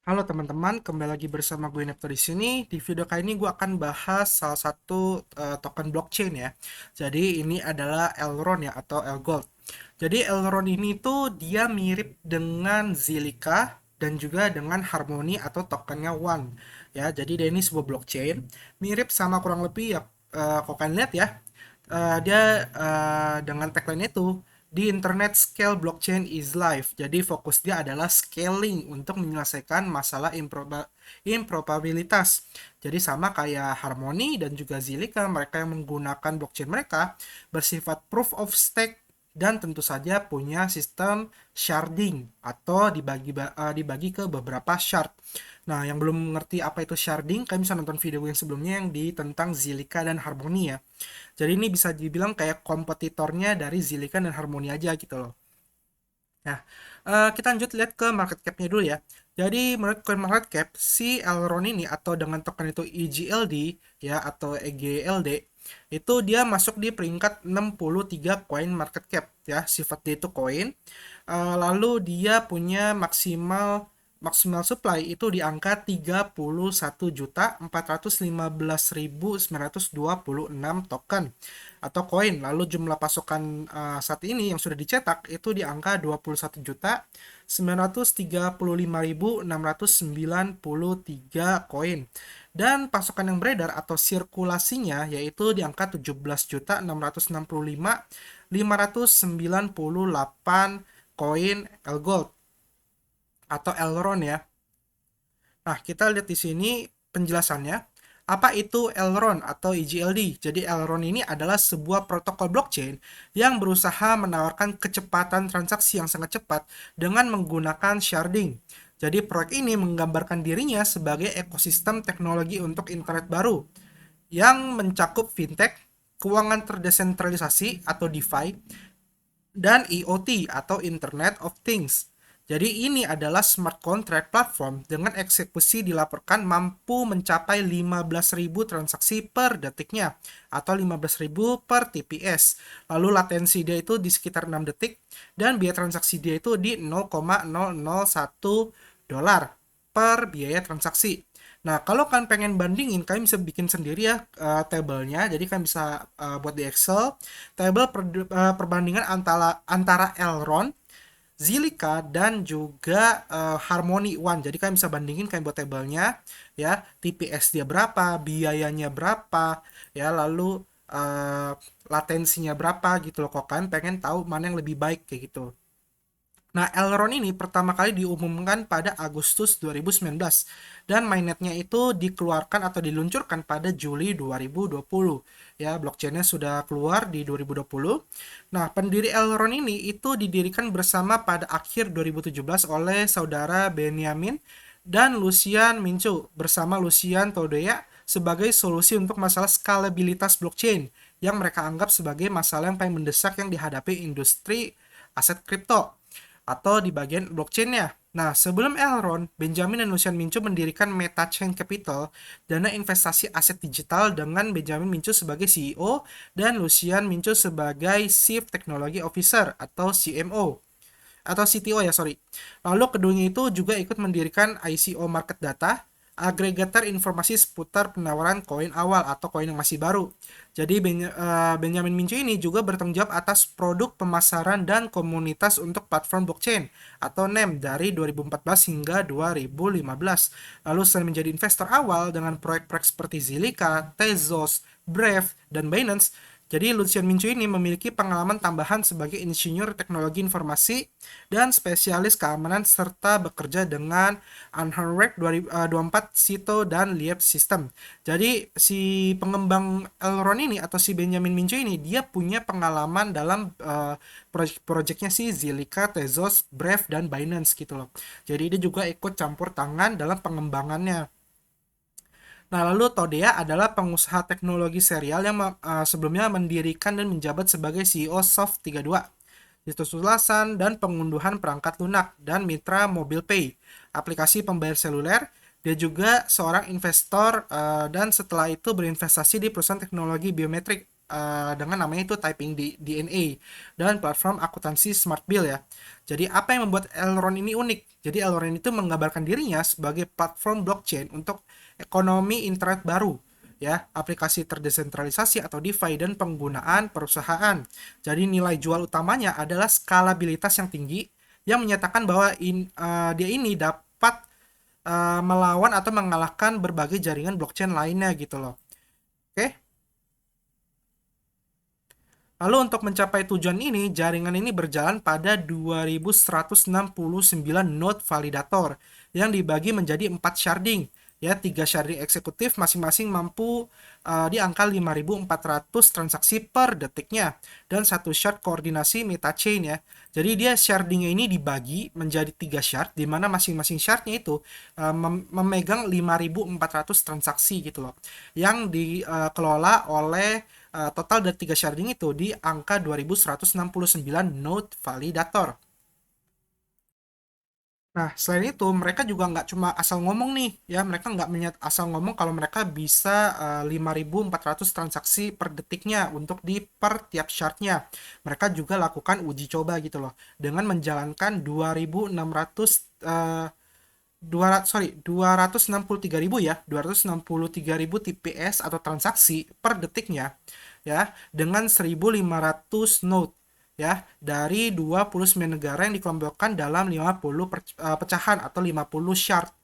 Halo teman-teman, kembali lagi bersama gue Nepto di sini. Di video kali ini gue akan bahas salah satu token blockchain ya. Jadi ini adalah Elrond ya atau Elgold. Jadi Elrond ini tuh dia mirip dengan Zilliqa dan juga dengan Harmony atau tokennya One ya. Jadi dia ini sebuah blockchain mirip sama kurang lebih ya kau kan lihat ya. Dia dengan tagline itu di internet scale blockchain is life. Jadi fokus dia adalah scaling untuk menyelesaikan masalah improbabilitas. Jadi sama kayak Harmony dan juga Zilliqa, mereka yang menggunakan blockchain mereka bersifat proof of stake dan tentu saja punya sistem sharding atau dibagi ke beberapa shard. Nah, yang belum mengerti apa itu sharding, kalian bisa nonton video yang sebelumnya yang tentang Zilliqa dan Harmony ya. Jadi ini bisa dibilang kayak kompetitornya dari Zilliqa dan Harmony aja gitu loh. Nah, kita lanjut lihat ke market cap-nya dulu ya. Jadi menurut coin market cap, si Elrond ini atau dengan token itu EGLD ya atau EGLD itu dia masuk di peringkat 63 coin market cap ya. Sifat dia itu koin. Lalu dia punya maksimal supply itu di angka 31.415.926 token atau koin. Lalu jumlah pasokan saat ini yang sudah dicetak itu di angka 21.935.693 koin. Dan pasokan yang beredar atau sirkulasinya yaitu di angka 17.665.598 koin Elgold atau Elrond ya. Nah, kita lihat di sini penjelasannya. Apa itu Elrond atau EGLD? Jadi Elrond ini adalah sebuah protokol blockchain yang berusaha menawarkan kecepatan transaksi yang sangat cepat dengan menggunakan sharding. Jadi proyek ini menggambarkan dirinya sebagai ekosistem teknologi untuk internet baru yang mencakup fintech, keuangan terdesentralisasi atau DeFi, dan IoT atau Internet of Things. Jadi ini adalah smart contract platform dengan eksekusi dilaporkan mampu mencapai 15.000 transaksi per detiknya atau 15.000 per TPS. Lalu latensi dia itu di sekitar 6 detik dan biaya transaksi dia itu di 0,001 dolar per biaya transaksi. Nah, kalau kalian pengen bandingin, kalian bisa bikin sendiri ya tabelnya. Jadi kalian bisa buat di Excel tabel perbandingan antara Elrond, Zilliqa dan juga Harmony One. Jadi kalian bisa bandingin kalian buat tabelnya ya, TPS dia berapa, biayanya berapa, ya lalu latensinya berapa gitu loh. Kok kalian pengen tahu mana yang lebih baik kayak gitu. Nah, Elrond ini pertama kali diumumkan pada Agustus 2019 dan mainnetnya itu dikeluarkan atau diluncurkan pada Juli 2020. Ya, blockchainnya sudah keluar di 2020. Nah, pendiri Elrond ini itu didirikan bersama pada akhir 2017 oleh saudara Benjamin dan Lucian Mincu bersama Lucian Todea sebagai solusi untuk masalah skalabilitas blockchain yang mereka anggap sebagai masalah yang paling mendesak yang dihadapi industri aset kripto atau di bagian blockchain-nya. Nah, sebelum Elrond, Benjamin dan Lucian Mincu mendirikan MetaChain Capital, dana investasi aset digital dengan Benjamin Mincu sebagai CEO dan Lucian Mincu sebagai Chief Technology Officer atau CMO atau CTO ya sorry. Lalu keduanya itu juga ikut mendirikan ICO Market Data, agregator informasi seputar penawaran koin awal atau koin yang masih baru. Jadi Benjamin Mincu ini juga bertanggung jawab atas produk pemasaran dan komunitas untuk platform blockchain atau NEM dari 2014 hingga 2015. Lalu selain menjadi investor awal dengan proyek-proyek seperti Zilliqa, Tezos, Brave, dan Binance, jadi Lucian Mincu ini memiliki pengalaman tambahan sebagai insinyur teknologi informasi dan spesialis keamanan serta bekerja dengan Unharmed 24 Sito dan Liep System. Jadi si pengembang Elrond ini atau si Benjamin Mincu ini dia punya pengalaman dalam proyek-proyeknya si Zilliqa, Tezos, Brave dan Binance gitu loh. Jadi dia juga ikut campur tangan dalam pengembangannya. Nah, lalu Todea adalah pengusaha teknologi serial yang sebelumnya mendirikan dan menjabat sebagai CEO Soft32, situs ulasan dan pengunduhan perangkat lunak, dan mitra Mobile Pay, aplikasi pembayar seluler. Dia juga seorang investor dan setelah itu berinvestasi di perusahaan teknologi biometrik. dengan namanya itu Typing DNA dan platform akuntansi Smart Bill ya. Jadi apa yang membuat Elrond ini unik? Jadi Elrond itu menggambarkan dirinya sebagai platform blockchain untuk ekonomi internet baru ya, aplikasi terdesentralisasi atau DeFi dan penggunaan perusahaan. Jadi nilai jual utamanya adalah skalabilitas yang tinggi yang menyatakan bahwa dia ini dapat melawan atau mengalahkan berbagai jaringan blockchain lainnya gitu loh. Oke. Lalu untuk mencapai tujuan ini, jaringan ini berjalan pada 2169 node validator yang dibagi menjadi 4 sharding. Ya, 3 sharding eksekutif masing-masing mampu di angka 5.400 transaksi per detiknya dan satu shard koordinasi metachain ya. Jadi dia shardingnya ini dibagi menjadi 3 shard di mana masing-masing shardnya itu memegang 5.400 transaksi gitu loh. Yang dikelola oleh total dari 3 sharding itu di angka 2169 node validator. Nah, selain itu, mereka juga nggak cuma asal ngomong nih, ya. Mereka nggak asal ngomong kalau mereka bisa 5.400 transaksi per detiknya untuk di per tiap shardnya. Mereka juga lakukan uji coba gitu loh, dengan menjalankan 2.600 263.000 ya, 263.000 TPS atau transaksi per detiknya ya, dengan 1.500 node ya, dari 29 negara yang dikelompokkan dalam 50 pecahan atau 50 shard.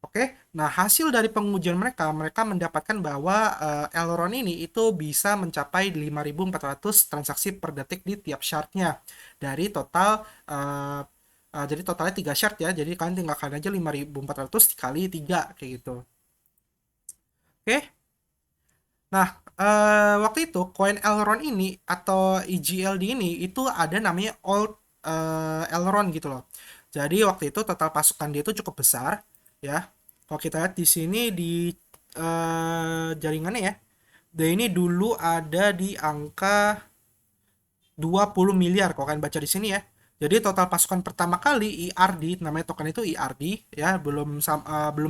Oke, nah hasil dari pengujian mereka mendapatkan bahwa Elrond ini itu bisa mencapai 5.400 transaksi per detik di tiap shardnya dari total jadi totalnya 3 shard ya, jadi kalian tinggalkan aja 5.400 dikali 3 kayak gitu. Oke. Nah, waktu itu koin Elrond ini atau EGLD ini itu ada namanya Old Elrond gitu loh. Jadi waktu itu total pasukan dia itu cukup besar ya. Kalau kita lihat di sini di jaringannya ya, dia ini dulu ada di angka 20 miliar kalau kalian baca di sini ya. Jadi total pasukan pertama kali ERD, namanya token itu ERD ya, belum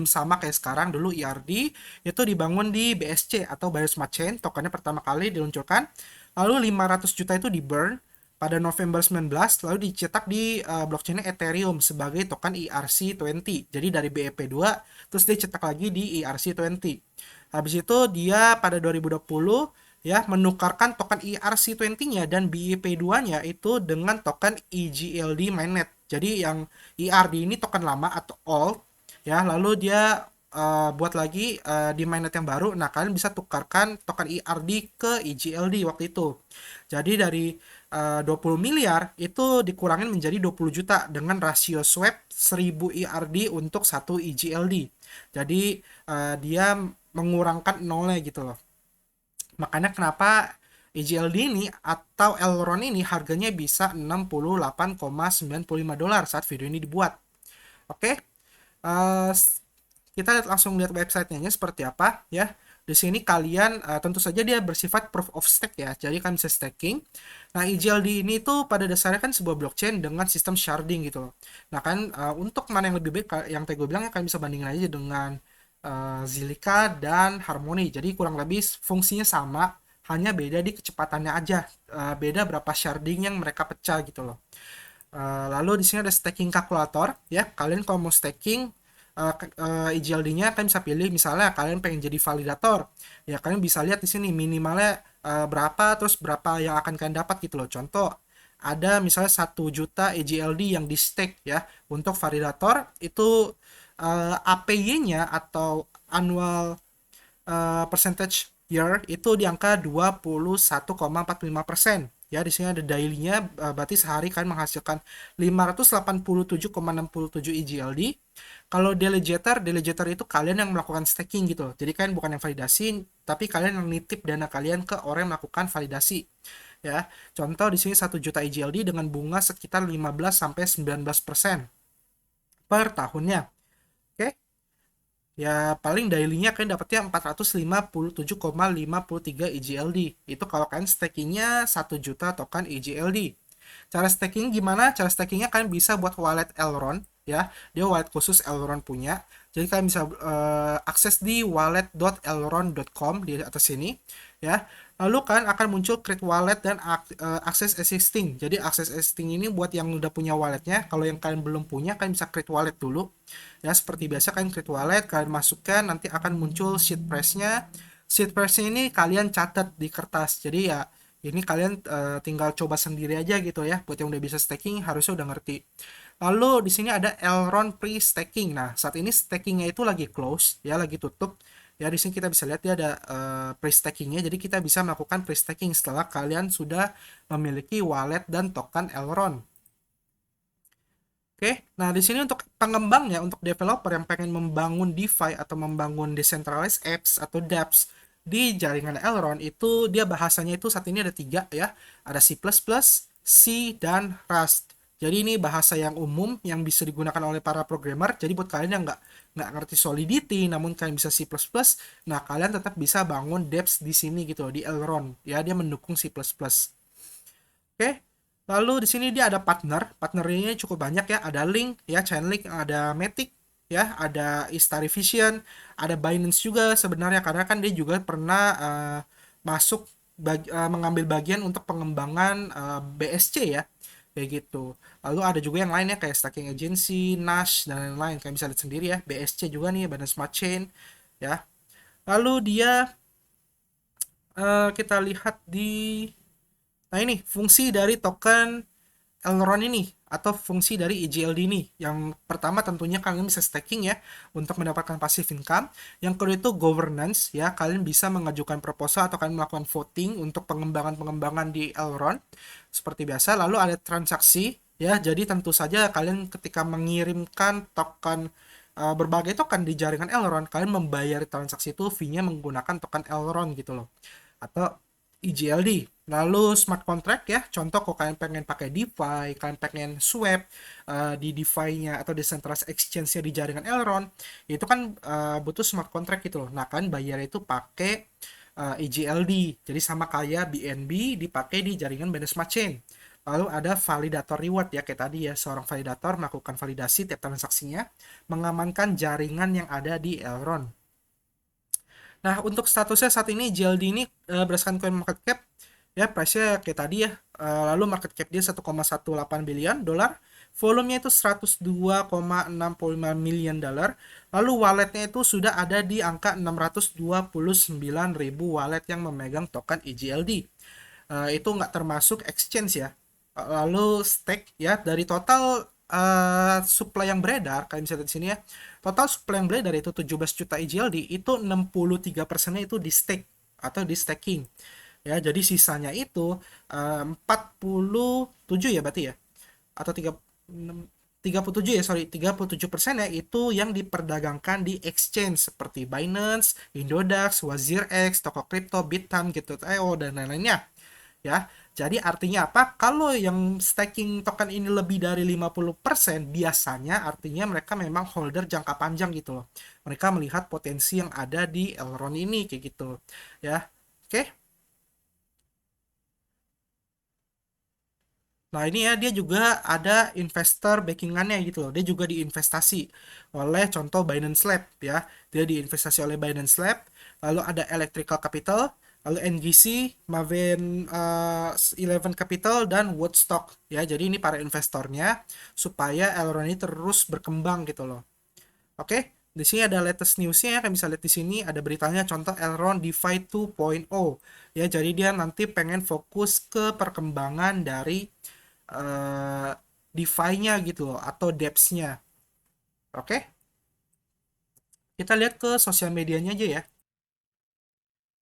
sama kayak sekarang. Dulu ERD itu dibangun di BSC atau Binance Smart Chain, tokennya pertama kali diluncurkan. Lalu 500 juta itu di burn pada November 19, lalu dicetak di blockchainnya Ethereum sebagai token ERC20. Jadi dari BEP2 terus dia cetak lagi di ERC20. Habis itu dia pada 2020 ya menukarkan token ERC20-nya dan BIP2-nya itu dengan token EGLD mainnet. Jadi yang ERD ini token lama atau old ya, lalu dia buat lagi di mainnet yang baru. Nah, kalian bisa tukarkan token ERD ke EGLD waktu itu. Jadi dari 20 miliar itu dikurangin menjadi 20 juta dengan rasio swap 1000 ERD untuk satu EGLD. Jadi dia mengurangkan nolnya gitu loh. Makanya kenapa EGLD ini atau Elrond ini harganya bisa 68,95 dolar saat video ini dibuat. Oke, uh, kita langsung lihat websitenya seperti apa ya. Di sini kalian tentu saja dia bersifat proof of stake ya, jadi kalian bisa staking. Nah, EGLD ini tuh pada dasarnya kan sebuah blockchain dengan sistem sharding gitu loh. Nah kan untuk mana yang lebih baik, yang tadi gue bilang ya kalian bisa bandingin aja dengan Zilliqa dan Harmony. Jadi kurang lebih fungsinya sama, hanya beda di kecepatannya aja. Beda berapa sharding yang mereka pecah gitu loh. Lalu di sini ada staking kalkulator ya. Kalian kalau mau staking EGLD-nya kalian bisa pilih, misalnya kalian pengen jadi validator. Ya kalian bisa lihat di sini minimalnya berapa, terus berapa yang akan kalian dapat gitu loh. Contoh ada misalnya 1 juta EGLD yang di stake ya. Untuk validator itu APY-nya atau annual percentage year itu di angka 21,45%. Ya, di sini ada daily-nya, berarti sehari kalian menghasilkan 587,67 EGLD. Kalau delegator itu kalian yang melakukan staking gitu. Jadi kalian bukan yang validasi, tapi kalian yang nitip dana kalian ke orang yang melakukan validasi. Ya, contoh di sini 1 juta EGLD dengan bunga sekitar 15 sampai 19% per tahunnya. Oke. Ya paling daily-nya kalian dapatnya 457,53 EGLD. Itu kalau kalian stakingnya 1 juta token EGLD. Cara staking gimana? Cara stakingnya kalian bisa buat wallet Elrond ya. Dia wallet khusus Elrond punya. Jadi kalian bisa akses di wallet.elrond.com di atas sini, ya. Lalu kan akan muncul create wallet dan akses existing. Jadi akses existing ini buat yang udah punya walletnya. Kalau yang kalian belum punya, kalian bisa create wallet dulu. Ya, seperti biasa kalian create wallet, kalian masukkan, nanti akan muncul seed price-nya. Seed price-nya ini kalian catat di kertas. Jadi ya ini kalian tinggal coba sendiri aja gitu ya. Buat yang udah bisa staking harusnya udah ngerti. Lalu di sini ada Elrond pre-staking. Nah, saat ini stakingnya itu lagi close, ya, lagi tutup. Ya, di sini kita bisa lihat dia ada pre-stakingnya. Jadi kita bisa melakukan pre-staking setelah kalian sudah memiliki wallet dan token Elrond. Oke, nah di sini untuk pengembangnya, untuk developer yang pengen membangun DeFi atau membangun decentralized apps atau dApps di jaringan Elrond, itu dia bahasanya itu saat ini ada 3 ya, ada C++, C, dan Rust. Jadi ini bahasa yang umum yang bisa digunakan oleh para programmer. Jadi buat kalian yang nggak ngerti Solidity, namun kalian bisa C++, nah kalian tetap bisa bangun dApps di sini gitu di Elrond. Ya, dia mendukung C++. Oke. Lalu di sini dia ada partner. Partnernya cukup banyak ya. Ada Link ya, Chainlink, ada Matic ya, ada Istari Vision, ada Binance juga sebenarnya karena kan dia juga pernah masuk mengambil bagian untuk pengembangan BSC ya. Kayak gitu. Lalu ada juga yang lainnya kayak Staking Agency, Nash dan lain-lain. Kalian bisa lihat sendiri ya. BSC juga nih, Binance Smart Chain ya. Lalu dia kita lihat di Nah ini fungsi dari token Elrond ini atau fungsi dari EGLD ini. Yang pertama tentunya kalian bisa staking ya untuk mendapatkan passive income. Yang kedua itu governance ya, kalian bisa mengajukan proposal atau kalian melakukan voting untuk pengembangan-pengembangan di Elrond seperti biasa. Lalu ada transaksi ya, jadi tentu saja kalian ketika mengirimkan token berbagai token di jaringan Elrond, kalian membayar transaksi itu fee-nya menggunakan token Elrond gitu loh. Atau EGLD. Lalu smart contract ya, contoh kalau kalian pengen pakai DeFi, kalian pengen swap di DeFi-nya atau decentralized exchange-nya di jaringan Elrond, itu kan butuh smart contract gitu loh. Nah, kalian bayar itu pakai EGLD. Jadi sama kayak BNB dipakai di jaringan Binance Smart Chain. Lalu ada validator reward ya, kayak tadi ya, seorang validator melakukan validasi tiap transaksinya, mengamankan jaringan yang ada di Elrond. Nah, untuk statusnya saat ini JLD ini berdasarkan coin market cap ya, price-nya kayak tadi ya. Lalu market cap dia 1,18 billion dolar. Volumenya itu 102,65 million dolar. Lalu walletnya itu sudah ada di angka 629.000 wallet yang memegang token EGLD. Itu nggak termasuk exchange ya. Lalu stake ya, dari total supply yang beredar, kalian bisa lihat di sini ya. Total supply yang beredar itu 17 juta EGLD, itu 63%-nya itu di stake atau di staking. Ya, jadi sisanya itu 47 ya berarti ya. Atau 37 ya, sorry, 37% ya itu yang diperdagangkan di exchange seperti Binance, Indodax, WazirX, Toko Crypto, Bittime, Git.io dan lain-lainnya. Ya, jadi artinya apa? Kalau yang staking token ini lebih dari 50%, biasanya artinya mereka memang holder jangka panjang gitu loh. Mereka melihat potensi yang ada di Elrond ini kayak gitu. Ya. Oke. Nah ini ya, dia juga ada investor backingannya gitu loh. Dia juga diinvestasi oleh contoh Binance Lab ya. Dia diinvestasi oleh Binance Lab. Lalu ada Electrical Capital, lalu NGC, Maven 11 Capital, dan Woodstock ya. Jadi ini para investornya supaya Elrond ini terus berkembang gitu loh. Oke, di sini ada latest newsnya ya, kalian bisa lihat di sini ada beritanya contoh Elrond DeFi 2.0 ya. Jadi dia nanti pengen fokus ke perkembangan dari DeFi-nya gitu loh atau dApps-nya. Oke, kita lihat ke sosial medianya aja ya.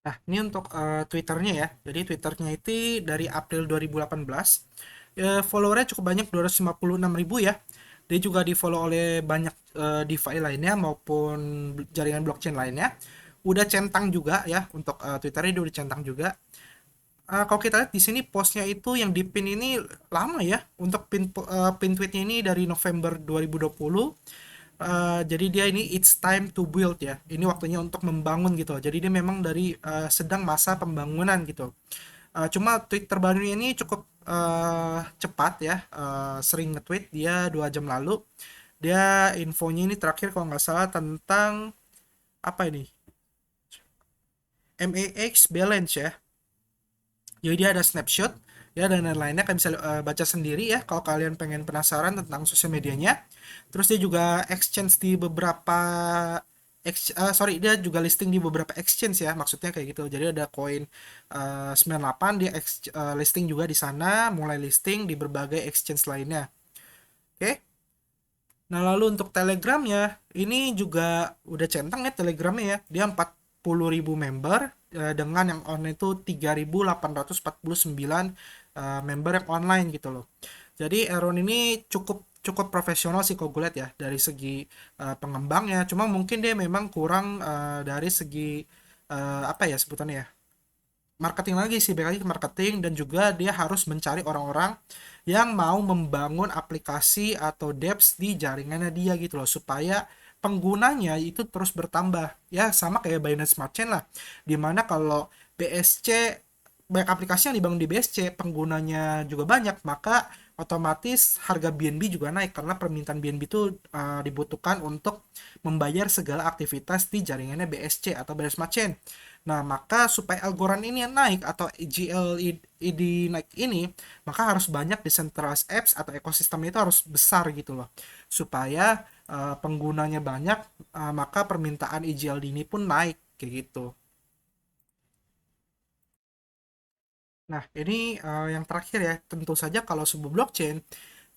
Nah, ini untuk Twitternya ya. Jadi Twitternya itu dari April 2018. Followernya cukup banyak, 256.000 ya. Dia juga di-follow oleh banyak DeFi lainnya maupun jaringan blockchain lainnya. Udah centang juga ya, untuk Twitternya dia udah centang juga. Kalau kita lihat di sini postnya itu yang di pin ini lama ya. Untuk pin tweetnya ini dari November 2020. Jadi dia ini it's time to build ya. Ini waktunya untuk membangun gitu. Jadi dia memang dari sedang masa pembangunan gitu. Cuma tweet terbarunya ini cukup cepat ya. Sering nge-tweet dia 2 jam lalu. Dia infonya ini terakhir kalau nggak salah tentang apa ini? MAX balance ya. Jadi dia ada snapshot ya dan lain-lainnya, kalian bisa baca sendiri ya kalau kalian pengen penasaran tentang sosial medianya. Terus dia juga exchange di beberapa dia juga listing di beberapa exchange ya, maksudnya kayak gitu. Jadi ada koin 98 dia listing juga di sana, mulai listing di berbagai exchange lainnya. Oke. Nah, lalu untuk Telegramnya, ini juga udah centang ya Telegramnya ya. Dia 40.000 member, dengan yang online itu 3.849 member yang online gitu loh. Jadi Elron ini cukup cukup profesional sih kalau gue lihat ya dari segi pengembangnya. Cuma mungkin dia memang kurang dari segi apa ya sebutannya ya, marketing lagi sih, balik lagi ke marketing, dan juga dia harus mencari orang-orang yang mau membangun aplikasi atau dApps di jaringannya dia gitu loh, supaya penggunanya itu terus bertambah ya, sama kayak Binance Smart Chain lah, dimana kalau BSC banyak aplikasi yang dibangun di BSC, penggunanya juga banyak, maka otomatis harga BNB juga naik karena permintaan BNB itu dibutuhkan untuk membayar segala aktivitas di jaringannya BSC atau Binance Smart Chain. Nah, maka supaya Algorand ini naik atau GLED naik ini, maka harus banyak decentralized apps atau ekosistemnya itu harus besar gitu loh. Supaya penggunanya banyak, maka permintaan EGLD ini pun naik kayak gitu. Nah, ini yang terakhir ya, tentu saja kalau sebuah blockchain,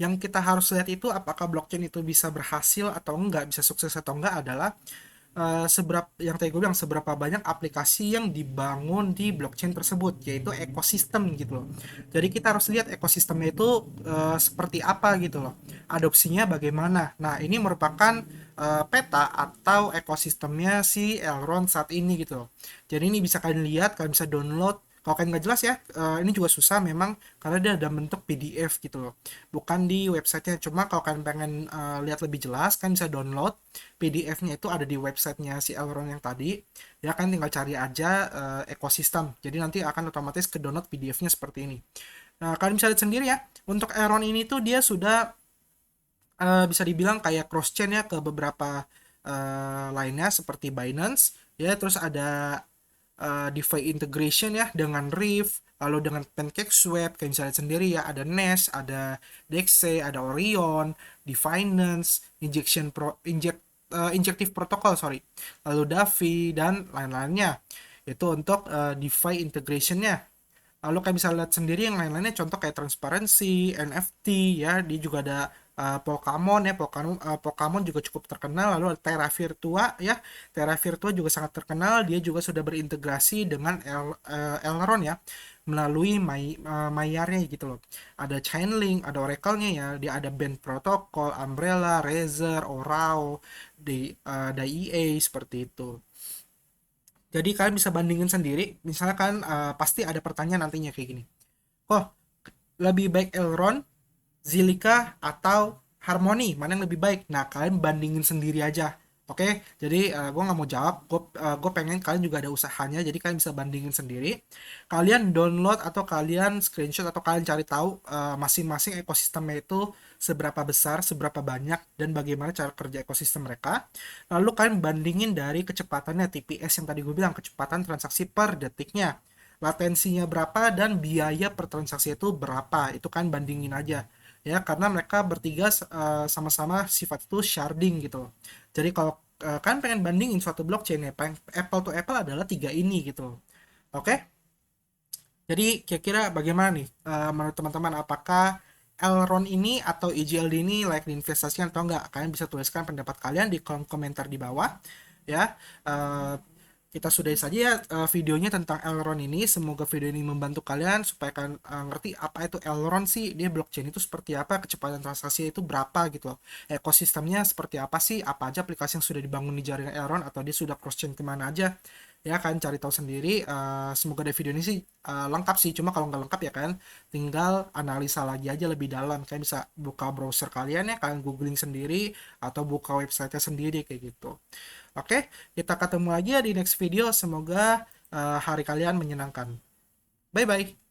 yang kita harus lihat itu apakah blockchain itu bisa berhasil atau enggak, bisa sukses atau enggak adalah seberapa, yang tadi gue bilang, seberapa banyak aplikasi yang dibangun di blockchain tersebut, yaitu ekosistem gitu loh. Jadi kita harus lihat ekosistemnya itu seperti apa gitu loh, adopsinya bagaimana. Nah, ini merupakan peta atau ekosistemnya si Elrond saat ini gitu loh. Jadi ini bisa kalian lihat, kalian bisa download. Kalau kalian nggak jelas ya, ini juga susah memang karena dia ada bentuk PDF gitu loh, bukan di websitenya. Cuma kalau kalian pengen lihat lebih jelas, kalian bisa download PDF-nya, itu ada di websitenya si Elron yang tadi. Ya kan tinggal cari aja ekosistem. Jadi nanti akan otomatis ke download PDF-nya seperti ini. Nah, kalian bisa lihat sendiri ya. Untuk Elron ini tuh dia sudah bisa dibilang kayak cross chain ya ke beberapa lainnya seperti Binance ya, terus ada DeFi integration ya dengan Rift, lalu dengan PancakeSwap, kayak bisa lihat sendiri ya, ada Nest, ada DEXE, ada Orion, di Finance, Injective Protocol, sorry, lalu Davi dan lain-lainnya. Itu untuk DeFi integrationnya. Lalu kayak bisa lihat sendiri yang lain-lainnya, contoh kayak transparency, NFT ya, dia juga ada Polkamon ya, Polkamon juga cukup terkenal. Lalu ada Terra Virtua ya, Terra Virtua juga sangat terkenal, dia juga sudah berintegrasi dengan Elrond ya, melalui Mayarnya gitu loh. Ada Chainlink, ada Oracle-nya ya, dia ada Band Protocol, Umbrella, Razer, Orao, DAI seperti itu. Jadi kalian bisa bandingin sendiri. Misalkan pasti ada pertanyaan nantinya kayak gini. Oh, lebih baik Elrond, Zilliqa, atau Harmony? Mana yang lebih baik? Nah, kalian bandingin sendiri aja. Oke, jadi gue nggak mau jawab. Gue pengen kalian juga ada usahanya, jadi kalian bisa bandingin sendiri. Kalian download atau kalian screenshot atau kalian cari tahu masing-masing ekosistemnya itu seberapa besar, seberapa banyak, dan bagaimana cara kerja ekosistem mereka. Lalu kalian bandingin dari kecepatannya, TPS yang tadi gue bilang, kecepatan transaksi per detiknya, latensinya berapa, dan biaya per transaksi itu berapa. Itu kan bandingin aja ya, karena mereka bertiga sama-sama sifat itu sharding gitu. Jadi kalau kan pengen bandingin suatu blockchain ya, apple to apple adalah tiga ini gitu. Oke, jadi kira-kira bagaimana nih menurut teman-teman, apakah Elrond ini atau EGLD ini layak diinvestasikan atau enggak? Kalian bisa tuliskan pendapat kalian di kolom komentar di bawah ya. Eh, kita sudahi saja ya videonya tentang Elrond ini. Semoga video ini membantu kalian supaya kalian ngerti apa itu Elrond sih, dia blockchain itu seperti apa, kecepatan transaksi itu berapa gitu loh, ekosistemnya seperti apa sih, apa aja aplikasi yang sudah dibangun di jaringan Elrond, atau dia sudah cross chain kemana aja ya, kalian cari tahu sendiri. Semoga dari video ini sih lengkap sih, cuma kalau nggak lengkap ya kan tinggal analisa lagi aja lebih dalam. Kalian bisa buka browser kalian ya, kalian googling sendiri atau buka website sendiri kayak gitu. Oke, kita ketemu lagi ya di next video. Semoga hari kalian menyenangkan. Bye bye.